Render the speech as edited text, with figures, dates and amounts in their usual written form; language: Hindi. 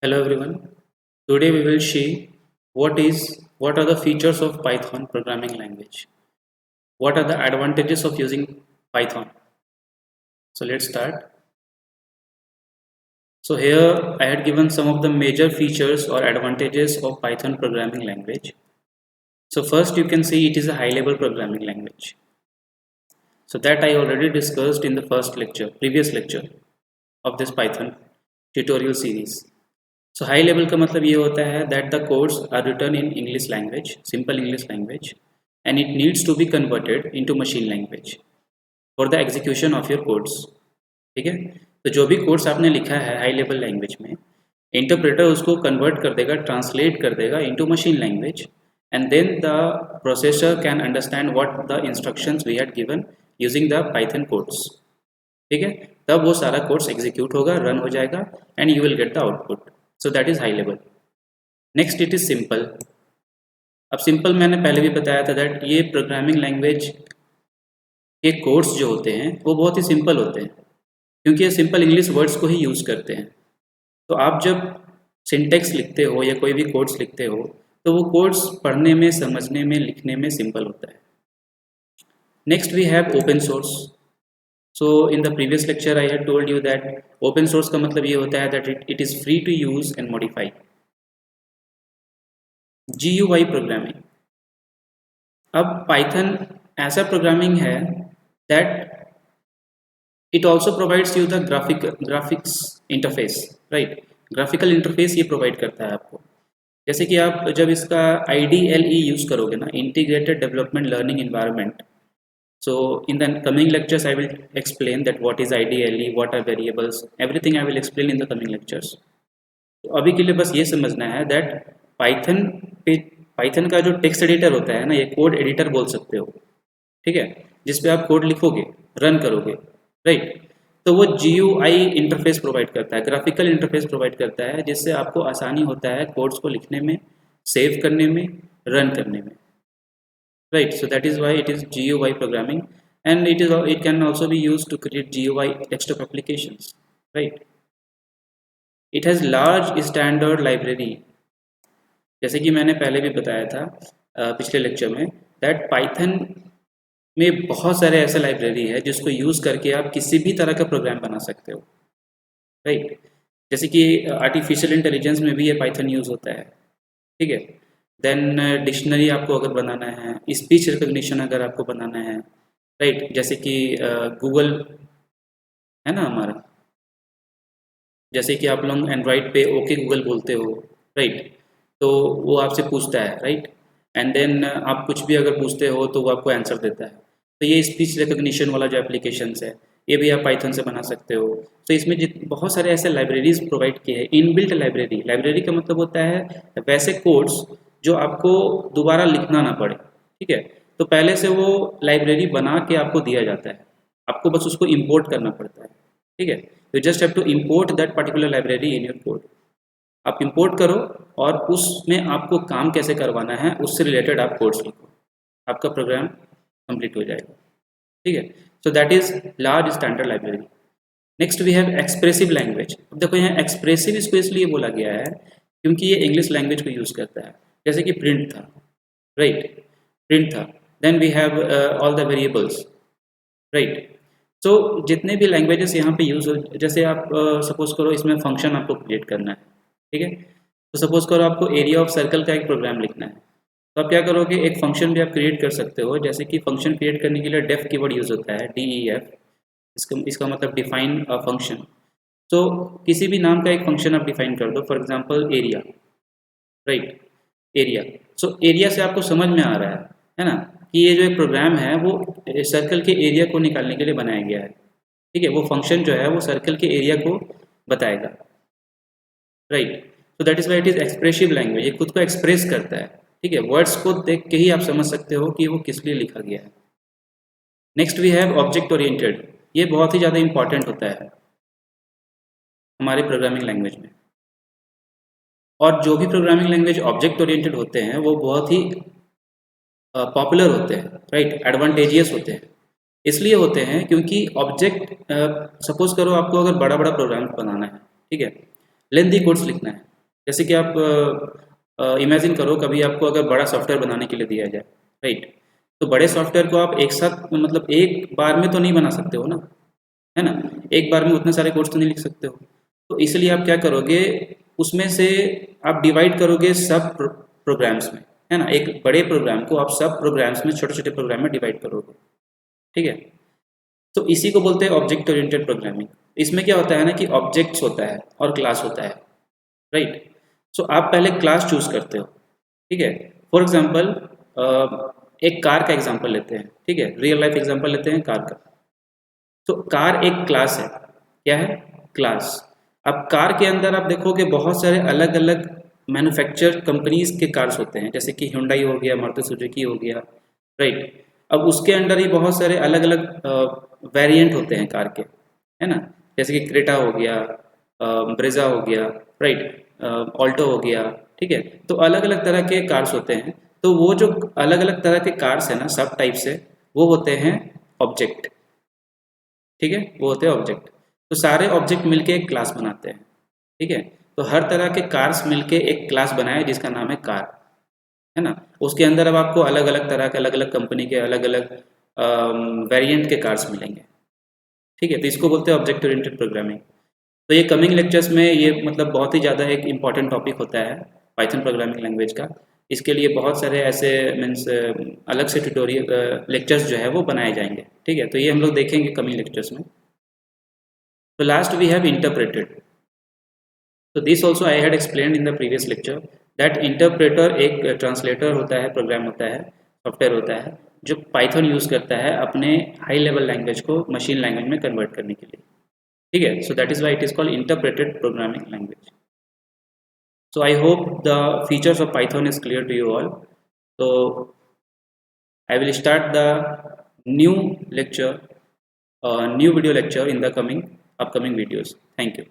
Hello everyone. Today we will see what are the features of Python programming language. What are the advantages of using Python? So let's start. So here I had given some of the major features or advantages of Python programming language. So first you can see it is a high level programming language. So that I already discussed in the previous lecture of this Python tutorial series. So high level का मतलब ये होता है that the codes are written in English language, simple English language, and it needs to be converted into machine language for the execution of your codes. ठीक है, तो जो भी कोड्स आपने लिखा है हाई लेवल लैंग्वेज में, इंटरप्रेटर उसको कन्वर्ट कर देगा, ट्रांसलेट कर देगा into machine language, and then the processor can understand what the instructions we had given using the Python codes. ठीक है, तब वो सारा कोड्स एग्जीक्यूट होगा, रन हो जाएगा and you will get the output. So that is high level. Next it is simple. अब सिंपल मैंने पहले भी बताया था दैट ये प्रोग्रामिंग लैंग्वेज के कोड्स जो होते हैं वो बहुत ही सिंपल होते हैं क्योंकि ये सिंपल इंग्लिश वर्ड्स को ही यूज़ करते हैं. तो आप जब सिंटेक्स लिखते हो या कोई भी कोड्स लिखते हो तो वो कोड्स पढ़ने में, समझने में, लिखने में सिंपल होता है. Next we have open source. So in the previous lecture I had told you that open source का मतलब ये होता है that it is free to use and modify. GUI programming. अब पाइथन ऐसा प्रोग्रामिंग है that it also provides you the graphics interface. Right, graphical interface ये प्रोवाइड करता है आपको. जैसे कि आप जब इसका IDLE यूज़ करोगे ना, integrated development learning environment. So in the coming lectures I will explain that what is IDLE, what are variables, everything I will explain in the coming lectures. तो अभी के लिए बस ये समझना है that पाइथन का जो टेक्स्ट एडिटर होता है ना, ये कोड एडिटर बोल सकते हो. ठीक है, जिस पे आप कोड लिखोगे, रन करोगे. राइट, तो वो GUI इंटरफेस प्रोवाइड करता है, ग्राफिकल इंटरफेस प्रोवाइड करता है, जिससे आपको आसानी होता है कोड्स को लिखने में, सेव करने में, रन करने में. Right, so that is why it is GUI programming, and it can also be used to create GUI desktop applications. Right, it has large standard library. जैसे कि मैंने पहले भी बताया था पिछले लेक्चर में दैट पाइथन में बहुत सारे ऐसे लाइब्रेरी है जिसको यूज़ करके आप किसी भी तरह का प्रोग्राम बना सकते हो. राइट, जैसे कि आर्टिफिशियल इंटेलिजेंस में भी ये पाइथन यूज़ होता है. ठीक है, देन डिक्शनरी आपको अगर बनाना है, स्पीच रिकग्निशन अगर आपको बनाना है. राइट, जैसे कि गूगल है ना हमारा, जैसे कि आप लोग एंड्रॉइड पे ओके गूगल बोलते हो. राइट, तो वो आपसे पूछता है. राइट, एंड देन आप कुछ भी अगर पूछते हो तो वो आपको आंसर देता है. तो ये स्पीच रिकग्निशन वाला जो एप्लीकेशंस है ये भी आप पाइथन से बना सकते हो. तो इसमें बहुत सारे ऐसे लाइब्रेरीज प्रोवाइड किए हैं. इनबिल्ट लाइब्रेरी का मतलब होता है वैसे कोड्स जो आपको दोबारा लिखना ना पड़े. ठीक है, तो पहले से वो लाइब्रेरी बना के आपको दिया जाता है, आपको बस उसको इंपोर्ट करना पड़ता है. ठीक है, you just have to import that particular library in your code. आप इंपोर्ट करो और उसमें आपको काम कैसे करवाना है उससे रिलेटेड आप कोड्स लिखो, आपका प्रोग्राम कंप्लीट हो जाएगा. ठीक है, so that is large standard library. Next we have expressive language. अब देखो यहाँ एक्सप्रेसिव इसको इसलिए बोला गया है क्योंकि ये इंग्लिश लैंग्वेज को यूज़ करता है. जैसे कि प्रिंट था. राइट, प्रिंट था. Then we have all the variables. Right, so जितने भी लैंग्वेजेस यहाँ पे यूज़ हो, जैसे आप सपोज करो इसमें फंक्शन आपको क्रिएट करना है. ठीक है, तो सपोज करो आपको एरिया ऑफ सर्कल का एक प्रोग्राम लिखना है, तो आप क्या करोगे, एक फंक्शन भी आप क्रिएट कर सकते हो. जैसे कि फंक्शन क्रिएट करने के लिए डेफ कीवर्ड यूज़ होता है, DEF. इसका मतलब डिफाइन अ फंक्शन. तो किसी भी नाम का एक फंक्शन आप डिफाइन कर दो, for example area. Right, area. So area से आपको समझ में आ रहा है ना, कि ये जो एक प्रोग्राम है वो सर्कल के एरिया को निकालने के लिए बनाया गया है. ठीक है, वो फंक्शन जो है वो सर्कल के एरिया को बताएगा. Right, so that is why it is expressive language. ये खुद को एक्सप्रेस करता है. ठीक है, वर्ड्स को देख के ही आप समझ सकते हो कि वो किस लिए लिखा गया है. Next we have object oriented. ये बहुत ही ज़्यादा इंपॉर्टेंट होता है हमारे प्रोग्रामिंग लैंग्वेज में. और जो भी प्रोग्रामिंग लैंग्वेज ऑब्जेक्ट ओरिएंटेड होते हैं वो बहुत ही पॉपुलर होते हैं. राइट, एडवांटेजियस होते हैं. इसलिए होते हैं क्योंकि ऑब्जेक्ट, सपोज करो आपको अगर बड़ा बड़ा प्रोग्राम बनाना है, ठीक है, लेंथी कोड्स लिखना है, जैसे कि आप इमेजिन करो, कभी आपको अगर बड़ा सॉफ्टवेयर बनाने के लिए दिया जाए, राइट, तो बड़े सॉफ्टवेयर को आप एक साथ मतलब एक बार में तो नहीं बना सकते हो ना, है ना, एक बार में उतने सारे कोड्स तो नहीं लिख सकते हो। तो इसलिए आप क्या करोगे, उसमें से आप डिवाइड करोगे सब प्रोग्राम्स में, है ना, एक बड़े प्रोग्राम को आप सब प्रोग्राम्स में, छोटे छोटे प्रोग्राम में डिवाइड करोगे, ठीक है। तो इसी को बोलते हैं ऑब्जेक्ट ओरिएंटेड प्रोग्रामिंग। इसमें क्या होता है ना कि ऑब्जेक्ट्स होता है और क्लास होता है, राइट। सो आप पहले क्लास चूज करते हो, ठीक है। फॉर एग्जांपल एक कार का एग्जांपल लेते हैं, ठीक है, रियल लाइफ एग्जांपल लेते हैं कार का। तो कार एक क्लास है, क्या है, क्लास। अब कार के अंदर आप देखोगे बहुत सारे अलग अलग मैन्युफैक्चर कंपनीज के कार्स होते हैं, जैसे कि हुंडई हो गया, मारुति सुजुकी हो गया, राइट। अब उसके अंडर ही बहुत सारे अलग अलग वेरिएंट होते हैं कार के, है ना, जैसे कि क्रेटा हो गया, ब्रेजा हो गया, राइट, ऑल्टो हो गया, ठीक है। तो अलग अलग तरह के कार्स होते हैं। तो वो जो अलग अलग तरह के कार्स है ना, सब टाइप से, वो होते हैं ऑब्जेक्ट, ठीक है, वो होते हैं ऑब्जेक्ट। तो सारे ऑब्जेक्ट मिलके एक क्लास बनाते हैं, ठीक है। तो हर तरह के कार्स मिलके एक क्लास बनाए जिसका नाम है कार, है ना। उसके अंदर अब आपको अलग अलग तरह के, अलग अलग कंपनी के, अलग अलग वेरिएंट के कार्स मिलेंगे, ठीक है। तो इसको बोलते हैं ऑब्जेक्ट ओरिएंटेड प्रोग्रामिंग। तो ये कमिंग लेक्चर्स में ये मतलब बहुत ही ज़्यादा एक इम्पॉर्टेंट टॉपिक होता है पाइथन प्रोग्रामिंग लैंग्वेज का। इसके लिए बहुत सारे ऐसे मीन्स अलग से ट्यूटोरियल लेक्चर्स जो है वो बनाए जाएंगे, ठीक है। तो ये हम लोग देखेंगे कमिंग लेक्चर्स में। तो लास्ट वी हैव इंटरप्रेटेड। तो this also I had explain in the previous lecture that interpreter एक ट्रांसलेटर होता है, प्रोग्राम होता है, सॉफ्टवेयर होता है, जो पाइथन यूज़ करता है अपने हाई लेवल लैंग्वेज को मशीन लैंग्वेज में कन्वर्ट करने के लिए, ठीक है। So that is why it is called interpreted programming language. So I hope the features of Python is clear to you all. So I will start the new lecture, new video lecture in the upcoming videos. Thank you.